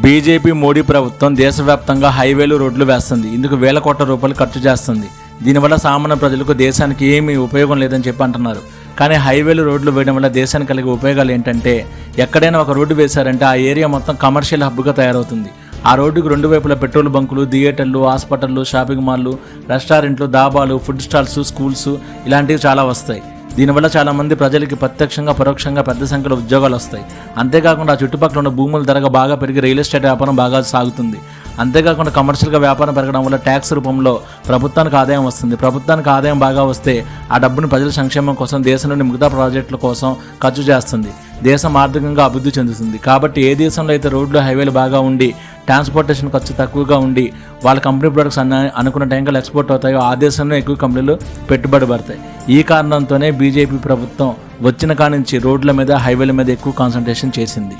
BJP Modi ప్రభుత్వం దేశవ్యాప్తంగా హైవేలు రోడ్లు వేస్తుంది. ఇందుకు వేల కోట్ల రూపాయలు ఖర్చు చేస్తుంది. దీనివల్ల సామాన్య ప్రజలకు దేశానికి ఏమీ ఉపయోగం లేదని చెప్పి అంటున్నారు. కానీ హైవేలు రోడ్లు వేయడం వల్ల దేశానికి కలిగే ఉపయోగాలు ఏంటంటే, ఎక్కడైనా ఒక రోడ్డు వేశారంటే ఆ ఏరియా మొత్తం కమర్షియల్ హబ్గా తయారవుతుంది. ఆ రోడ్డుకు రెండు వైపులా పెట్రోల్ బంకులు, థియేటర్లు, హాస్పిటళ్ళు, షాపింగ్ మాల్లు, రెస్టారెంట్లు, డాబాలు, ఫుడ్ స్టాల్స్, స్కూల్స్ ఇలాంటివి చాలా వస్తాయి. దీనివల్ల చాలామంది ప్రజలకి ప్రత్యక్షంగా పరోక్షంగా పెద్ద సంఖ్యలో ఉద్యోగాలు వస్తాయి. అంతేకాకుండా ఆ చుట్టుపక్కల ఉన్న భూముల ధర బాగా పెరిగి రియల్ ఎస్టేట్ వ్యాపారం బాగా సాగుతుంది. అంతేకాకుండా కమర్షియల్గా వ్యాపారం పెరగడం వల్ల ట్యాక్స్ రూపంలో ప్రభుత్వానికి ఆదాయం వస్తుంది. ప్రభుత్వానికి ఆదాయం బాగా వస్తే ఆ డబ్బును ప్రజల సంక్షేమం కోసం, దేశంలోని మిగతా ప్రాజెక్టుల కోసం ఖర్చు చేస్తుంది. దేశం ఆర్థికంగా అభివృద్ధి చెందుతుంది. కాబట్టి ఏ దేశంలో అయితే రోడ్లు, హైవేలు బాగా ఉండి, ట్రాన్స్పోర్టేషన్ ఖర్చు తక్కువగా ఉండి, వాళ్ళ కంపెనీ ప్రొడక్ట్స్ అనుకున్న టైంకి ఎక్స్పోర్ట్ అవుతాయో ఆ దేశంలో ఎక్కువ కంపెనీలు పెట్టుబడి పడతాయి. ఈ కారణంతోనే బీజేపీ ప్రభుత్వం వచ్చిన కాడి నుంచి రోడ్ల మీద, హైవేల మీద ఎక్కువ కాన్సన్ట్రేషన్ చేసింది.